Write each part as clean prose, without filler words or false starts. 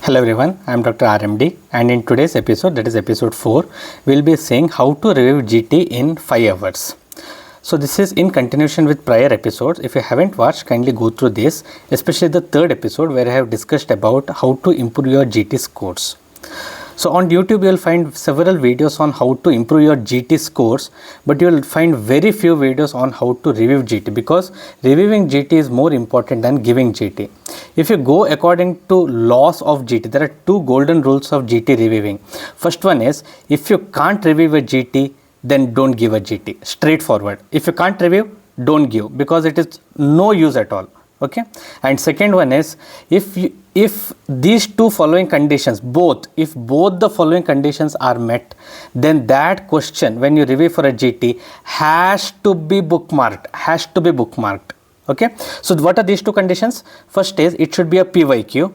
Hello everyone, I am Dr. RMD and in today's episode, that is episode 4, we will be saying how to review GT in 5 hours. So this is in continuation with prior episodes. If you haven't watched, kindly go through this, especially the third episode where I have discussed about how to improve your GT scores. So on YouTube, you will find several videos on how to improve your GT scores, but you will find very few videos on how to review GT, because reviewing GT is more important than giving GT. If you go according to laws of GT, there are two golden rules of GT reviewing. First one is, if you can't review a GT, then don't give a GT. Straightforward. If you can't review, don't give, because it is no use at all. Okay. And second one is, if these two following conditions, if both the following conditions are met, then that question when you review for a GT has to be bookmarked. Okay. So what are these two conditions? First is, it should be a PYQ,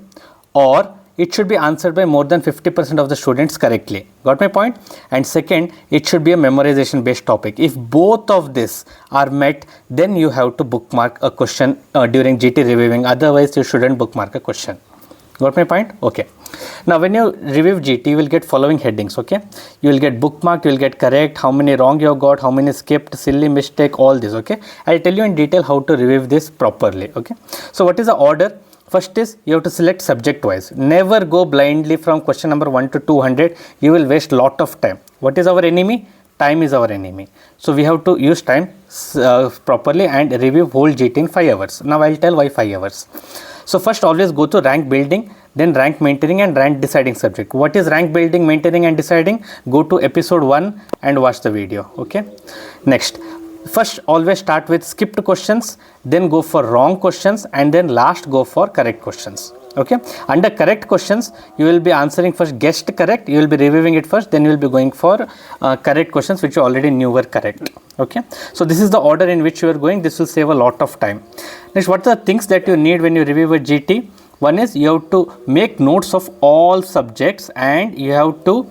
or it should be answered by more than 50% of the students correctly. Got my point? And second, it should be a memorization based topic. If both of this are met, then you have to bookmark a question during GT reviewing. Otherwise, you shouldn't bookmark a question. Got my point? Okay. Now, when you review GT, you will get following headings. Okay. You will get bookmarked, you will get correct, how many wrong you have got, how many skipped, silly mistake, all this. Okay. I'll tell you in detail how to review this properly. Okay. So, what is the order? First is, you have to select subject wise. Never go blindly from question number 1 to 200. You will waste lot of time. What is our enemy? Time is our enemy. So we have to use time properly and review whole GT in 5 hours. Now I'll tell why 5 hours. So first, always go to rank building, then rank maintaining and rank deciding subject. What is rank building, maintaining and deciding? Go to episode 1 and watch the video. Okay. Next. First, always start with skipped questions, then go for wrong questions, and then last go for correct questions. Okay. Under correct questions, you will be answering first guessed correct, you will be reviewing it first, then you will be going for correct questions which you already knew were correct. Okay. So this is the order in which you are going. This will save a lot of time. Next, what are the things that you need when you review a GT? One is, you have to make notes of all subjects, and you have to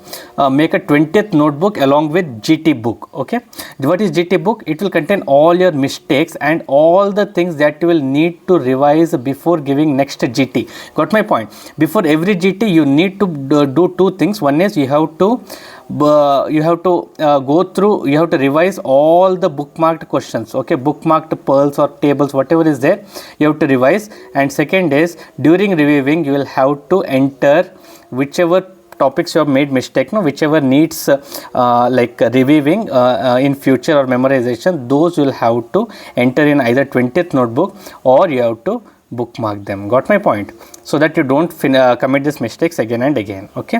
make a 20th notebook along with GT book. Okay. What is GT book? It will contain all your mistakes and all the things that you will need to revise before giving next GT. Got my point? Before every GT, you need to do two things. One is, you have to go through, you have to revise all the bookmarked questions. Okay. Bookmarked pearls or tables, whatever is there, you have to revise. And second is, during reviewing, you will have to enter whichever topics you have made mistake, whichever needs reviewing in future or memorization, those you will have to enter in either 20th notebook, or you have to bookmark them. Got my point? So that you don't commit these mistakes again and again. Okay.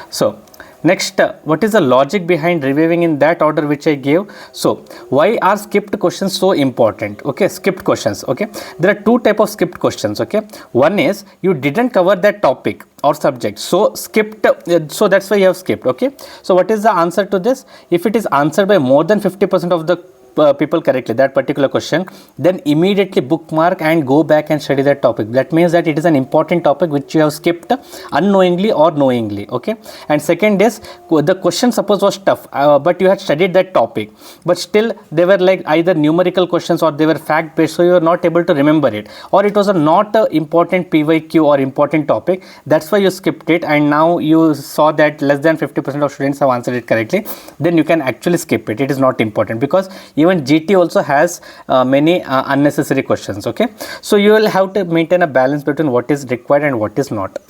So next, what is the logic behind reviewing in that order which I gave? So why are skipped questions so important? Okay, skipped questions. Okay, there are two types of skipped questions. Okay, one is, you didn't cover that topic or subject, so skipped, so that's why you have skipped. Okay, so what is the answer to this? If it is answered by more than 50% of the people correctly, that particular question, then immediately bookmark and go back and study that topic. That means that it is an important topic which you have skipped unknowingly or knowingly. Okay. And second is, the question suppose was tough, but you had studied that topic, but still they were like either numerical questions or they were fact based, so you are not able to remember it, or it was a not a important PYQ or important topic, that's why you skipped it, and now you saw that less than 50% of students have answered it correctly, then you can actually skip it. It is not important, because even GT also has many unnecessary questions. Okay. So you will have to maintain a balance between what is required and what is not.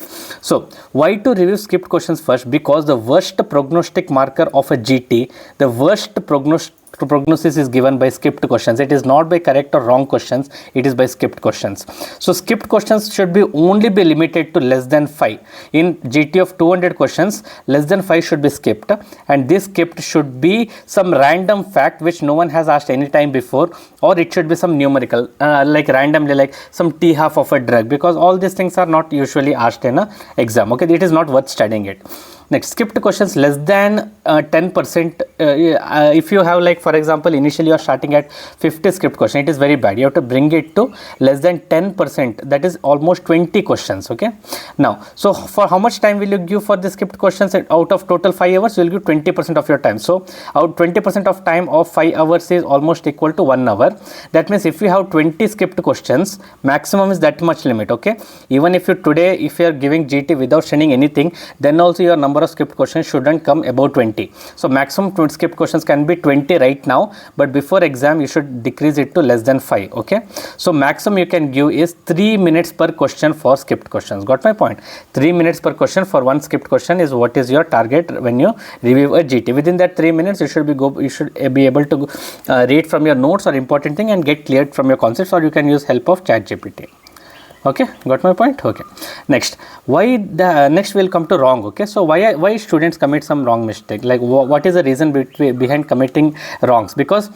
So why to review skipped questions first? Because the worst prognostic marker of a GT, the worst prognosis is given by skipped questions. It is not by correct or wrong questions, it is by skipped questions. So skipped questions should be only be limited to less than 5. In GT of 200 questions, less than 5 should be skipped, and this skipped should be some random fact which no one has asked any time before, or it should be some numerical, like randomly, like some T half of a drug, because all these things are not usually asked in an exam. Okay, it is not worth studying it. Next, skipped questions less than 10%. If you have, like for example, initially you are starting at 50 skipped question, it is very bad. You have to bring it to less than 10%, that is almost 20 questions. Okay, now so for how much time will you give for the skipped questions? Out of total 5 hours, you will give 20% of your time. So out 20% of time of 5 hours is almost equal to 1 hour. That means if you have 20 skipped questions, maximum is that much limit. Okay, even if you today, if you are giving GT without sending anything, then also your number of skipped questions shouldn't come above 20. So maximum skipped questions can be 20 right now, but before exam you should decrease it to less than 5. Okay, so maximum you can give is 3 minutes per question for skipped questions. Got my point? 3 minutes per question for one skipped question is what is your target when you review a GT. Within that 3 minutes you should be able to read from your notes or important thing and get cleared from your concepts, or you can use help of ChatGPT. Okay, got my point? Okay, next we'll come to wrong. Okay, so why students commit some wrong mistake? Like what is the reason behind committing wrongs? Because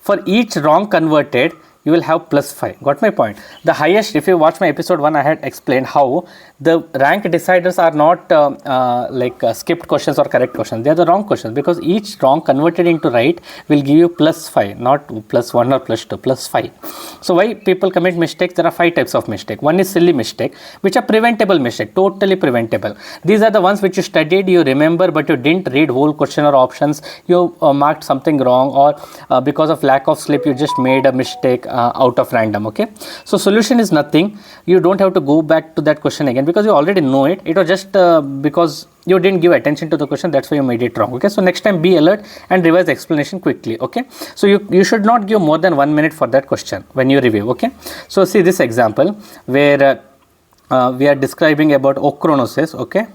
for each wrong converted, you will have +5. Got my point? The highest, if you watch my episode 1, I had explained how the rank deciders are not skipped questions or correct questions. They are the wrong questions, because each wrong converted into right will give you +5, not +1 or +2, +5. So why people commit mistakes? There are 5 types of mistake. One is silly mistake, which are preventable mistake, totally preventable. These are the ones which you studied, you remember, but you didn't read whole question or options. You marked something wrong, or because of lack of sleep, you just made a mistake out of random. Okay, so solution is nothing. You don't have to go back to that question again, because you already know it. It was just because you didn't give attention to the question, that's why you made it wrong. Okay, so next time be alert and revise the explanation quickly. Okay, so you should not give more than 1 minute for that question when you review. Okay, so see this example where we are describing about ochronosis. Okay,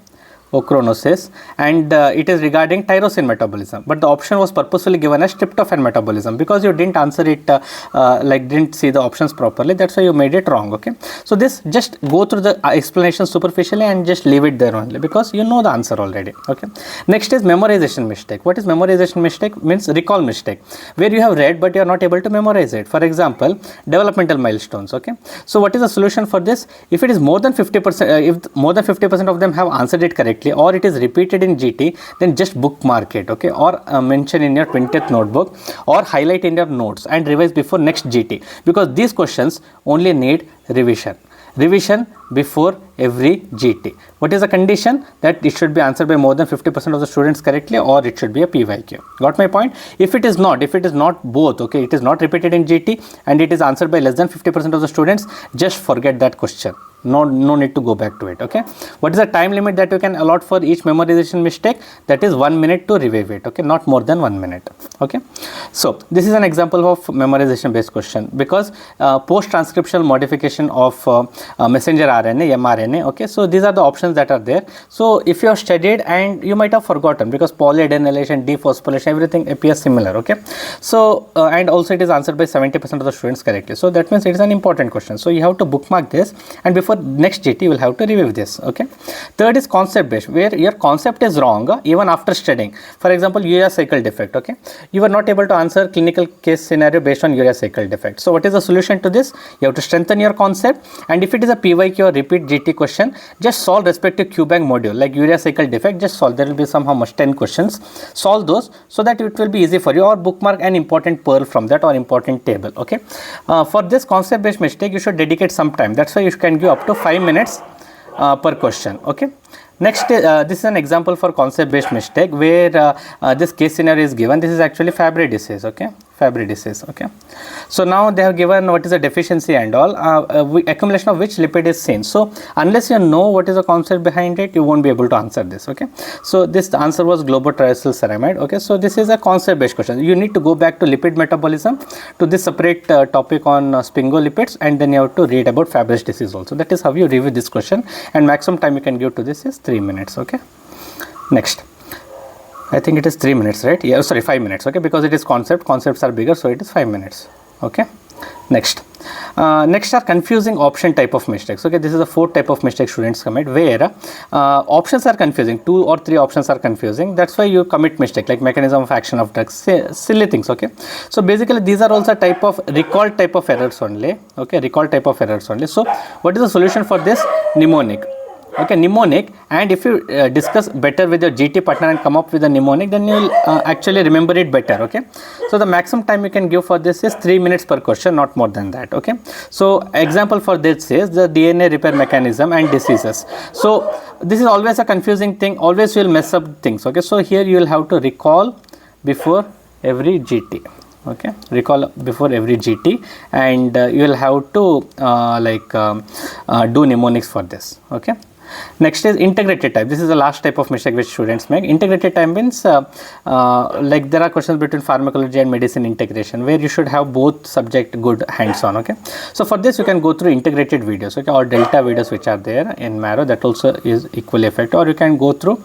ochronosis, and it is regarding tyrosine metabolism, but the option was purposefully given as tryptophan metabolism, because you didn't answer it didn't see the options properly, that's why you made it wrong. Okay, so this, just go through the explanation superficially and just leave it there only, because you know the answer already. Okay, next is memorization mistake. What is memorization mistake? Means recall mistake, where you have read but you are not able to memorize it. For example, developmental milestones. Okay, so what is the solution for this? If it is more than 50%, if more than 50% of them have answered it correctly, or it is repeated in GT, then just bookmark it. Okay, or mention in your 20th notebook, or highlight in your notes and revise before next GT, because these questions only need revision before every GT. What is the condition? That it should be answered by more than 50% of the students correctly, or it should be a PYQ. Got my point? If it is not both, okay, it is not repeated in GT and it is answered by less than 50% of the students, just forget that question. No need to go back to it. Okay, what is the time limit that you can allot for each memorization mistake? That is 1 minute to review it. Okay, not more than 1 minute. Okay, so this is an example of memorization based question, because post transcriptional modification of messenger RNA, mRNA. Okay, so these are the options that are there. So if you have studied and you might have forgotten, because polyadenylation, dephosphorylation, everything appears similar. Okay, so and also it is answered by 70% of the students correctly, so that means it is an important question. So you have to bookmark this, and before next GT you will have to review this. Okay, third is concept based, where your concept is wrong even after studying. For example, urea cycle defect. Okay, you were not able to answer clinical case scenario based on urea cycle defect. So what is the solution to this? You have to strengthen your concept, and if it is a PYQ or repeat GT question, just solve respective Qbank module, like urea cycle defect, just solve. There will be somehow much 10 questions, solve those so that it will be easy for you, or bookmark an important pearl from that or important table. Okay, for this concept based mistake you should dedicate some time. That's why you can give up to 5 minutes per question. Okay, next this is an example for concept based mistake, where this case scenario is given. This is actually Fabry disease. Okay, Fabry disease. Okay, so now they have given what is the deficiency and all, accumulation of which lipid is seen. So unless you know what is the concept behind it, you won't be able to answer this. Okay, so this answer was globotriacyl ceramide. Okay, so this is a concept based question. You need to go back to lipid metabolism, to this separate topic on sphingolipids, and then you have to read about Fabry disease also. That is how you review this question, and maximum time you can give to this is 3 minutes. Okay, next, I think it is 3 minutes, right? Yeah, sorry, 5 minutes. Okay, because it is concepts are bigger, so it is 5 minutes. Okay, next are confusing option type of mistakes. Okay, this is the fourth type of mistake students commit, where options are confusing, 2 or 3 options are confusing. That's why you commit mistake, like mechanism of action of drugs, silly things. Okay, so basically these are also type of recall type of errors only. Okay, recall type of errors only. So what is the solution for this? Mnemonic. okay, mnemonic, and if you discuss better with your GT partner and come up with a mnemonic, then you will actually remember it better, okay. So the maximum time you can give for this is 3 minutes per question, not more than that, okay. So example for this is the DNA repair mechanism and diseases. So this is always a confusing thing, always you will mess up things, okay. So here you will have to recall before every GT, okay, recall before every GT, and you will have to do mnemonics for this, okay. Next is integrated type. This is the last type of mistake which students make. Integrated type means like there are questions between pharmacology and medicine integration where you should have both subject good hands on, okay. So for this you can go through integrated videos, okay, or delta videos which are there in marrow, that also is equally effective, or you can go through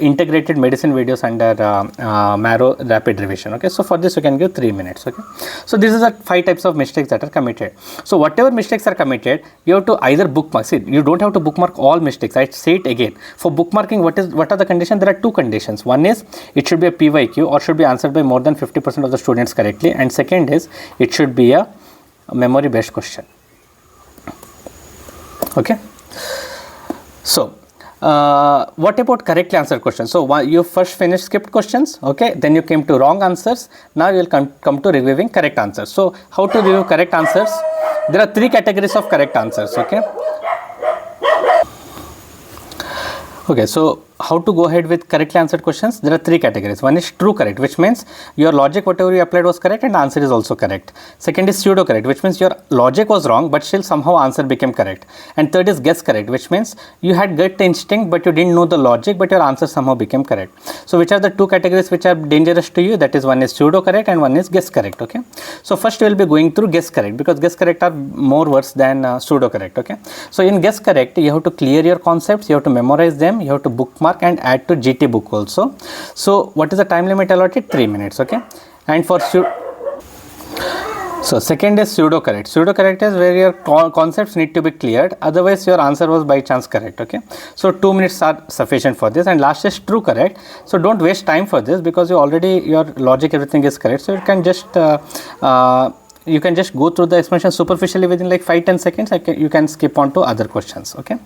integrated medicine videos under marrow rapid revision, okay. So for this you can give 3 minutes, okay. So these are the 5 types of mistakes that are committed. So whatever mistakes are committed, you have to either bookmark. See, you don't have to bookmark all mistakes. I say it again. For bookmarking, what are the conditions? There are 2 conditions. One is it should be a PYQ or should be answered by more than 50% of the students correctly, and second is it should be a memory based question, okay. So what about correctly answered questions? So you first finished skipped questions, okay, then you came to wrong answers. Now you will come to reviewing correct answers. So how to review correct answers? There are 3 categories of correct answers, okay. Okay, so how to go ahead with correctly answered questions? There are 3 categories. One is true correct, which means your logic, whatever you applied was correct and the answer is also correct. Second is pseudo correct, which means your logic was wrong but still somehow answer became correct. And third is guess correct, which means you had gut instinct but you didn't know the logic but your answer somehow became correct. So which are the 2 categories which are dangerous to you? That is, one is pseudo correct and one is guess correct, okay. So first we will be going through guess correct, because guess correct are more worse than pseudo correct, okay. So in guess correct you have to clear your concepts, you have to memorize them, you have to bookmark and add to GT book also. So what is the time limit allotted? 3 minutes, okay. And for so second is pseudo correct. Pseudo correct is where your concepts need to be cleared, otherwise your answer was by chance correct, okay. So 2 minutes are sufficient for this. And last is true correct. So don't waste time for this because you already, your logic, everything is correct. So you can just go through the explanation superficially within like 5-10 seconds. You can skip on to other questions, okay.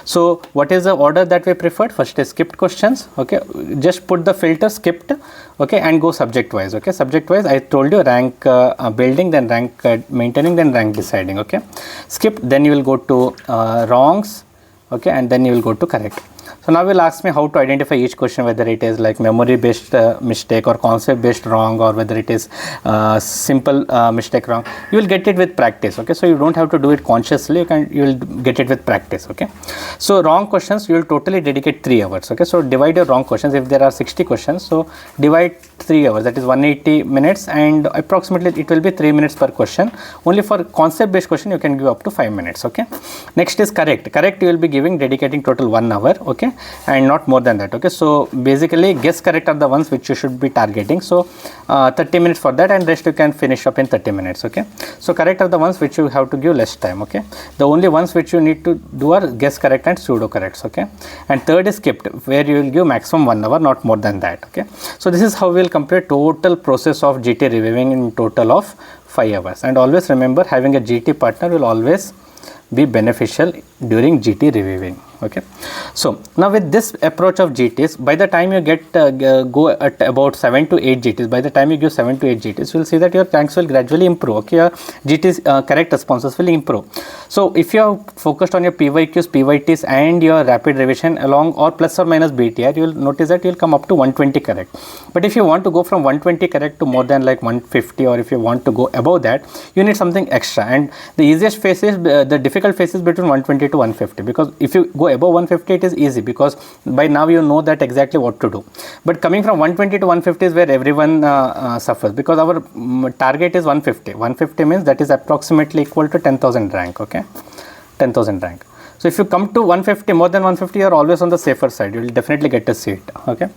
So what is the order that we preferred? First is skipped questions, okay. Just put the filter skipped, okay, and go subject wise, okay. Subject wise I told you rank building, then rank maintaining, then rank deciding, okay. Skipped, then you will go to wrongs, okay, and then you will go to correct. So now will ask me how to identify each question, whether it is like memory based mistake or concept based wrong, or whether it is simple mistake wrong. You will get it with practice, okay. So you don't have to do it consciously, you will get it with practice, okay. So wrong questions you will totally dedicate 3 hours, okay. So divide your wrong questions. If there are 60 questions, so divide 3 hours, that is 180 minutes, and approximately it will be 3 minutes per question. Only for concept based question you can give up to 5 minutes, okay. Next is correct. Correct you will be dedicating total 1 hour, okay, and not more than that, okay. So basically guess correct are the ones which you should be targeting. So 30 minutes for that, and rest you can finish up in 30 minutes, okay. So correct are the ones which you have to give less time, okay. The only ones which you need to do are guess correct and pseudo corrects, okay. And third is skipped, where you will give maximum 1 hour, not more than that, okay. So this is how we will complete total process of GT reviewing in total of 5 hours. And always remember, having a GT partner will always be beneficial during GT reviewing, okay. So now with this approach of GTs, by the time you get go at about 7 to 8 GTs, by the time you give 7 to 8 GTs, you will see that your ranks will gradually improve, okay. Your GTs correct responses will improve. So if you are focused on your PYQs, PYTs and your rapid revision along, or plus or minus BTR, you will notice that you will come up to 120 correct. But if you want to go from 120 correct to more than like 150, or if you want to go above that, you need something extra. And the easiest phase is the difficult phase is between 120 to 150, because if you go above 150 it is easy, because by now you know that exactly what to do. But coming from 120 to 150 is where everyone suffers, because our target is 150. 150 means that is approximately equal to 10,000 rank, okay, 10,000 rank. So if you come to 150, more than 150, you are always on the safer side. You will definitely get a seat, okay.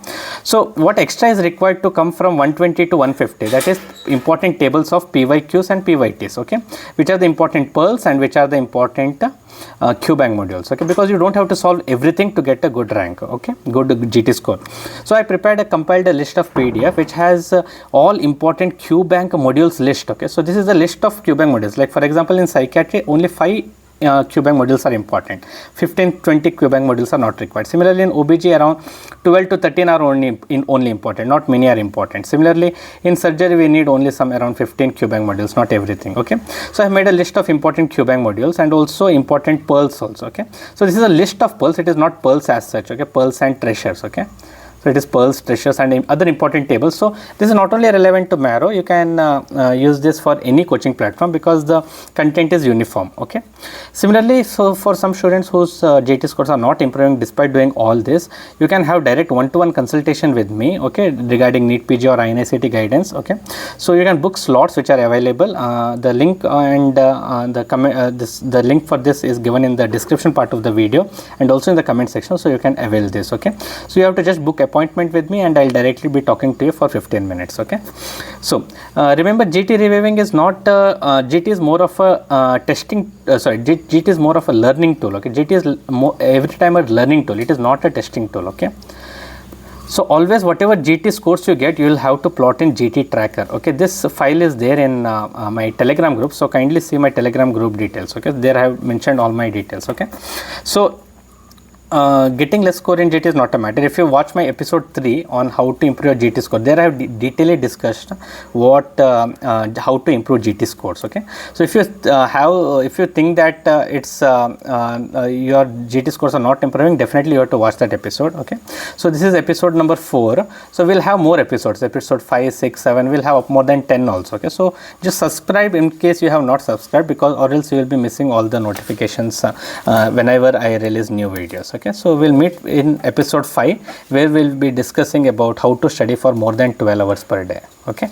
So what extra is required to come from 120 to 150? That is important tables of PYQs and PYTs, okay, which are the important pearls and which are the important Qbank modules, okay, because you don't have to solve everything to get a good rank, okay, good GT score. So I compiled a list of PDF which has all important Qbank modules list, okay. So this is the list of Qbank modules. Like for example, in psychiatry only 5 Qbank modules are important. 15-20 Qbank modules are not required. Similarly, in OBG around 12 to 13 are only important, not many are important. Similarly, in surgery we need only some around 15 Qbank modules, not everything. Okay, so I have made a list of important Qbank modules and also important pearls also. Okay, so this is a list of pearls, it is not pearls as such. Okay, pearls and treasures. Okay, so it is pearls, treasures and other important tables. So this is not only relevant to marrow, you can use this for any coaching platform because the content is uniform. Okay, similarly, so for some students whose GT scores are not improving despite doing all this, you can have direct one-to-one consultation with me, okay, regarding NEET PG or INICET guidance. Okay, so you can book slots which are available. The link and the link for this is given in the description part of the video and also in the comment section, so you can avail this. Okay, so you have to just book appointment with me and I'll directly be talking to you for 15 minutes. Okay, so remember, GT reviewing is not GT is more of a testing GT is more of a learning tool. Okay, GT is every time a learning tool, it is not a testing tool. Okay, so always whatever GT scores you get, you will have to plot in GT tracker. Okay, this file is there in my Telegram group, so kindly see my Telegram group details. Okay, there I have mentioned all my details. Okay, so getting less score in GT is not a matter. If you watch my episode 3 on how to improve your GT score, there I have detailedly discussed what how to improve GT scores. Okay, so if you think that your GT scores are not improving, definitely you have to watch that episode. Okay, so this is episode number 4. So we'll have more episodes, episode 5, 6, 7. We'll have more than 10 also. Okay, so just subscribe in case you have not subscribed, because or else you will be missing all the notifications whenever I release new videos. Okay, so we'll meet in episode 5 where we'll be discussing about how to study for more than 12 hours per day. Okay.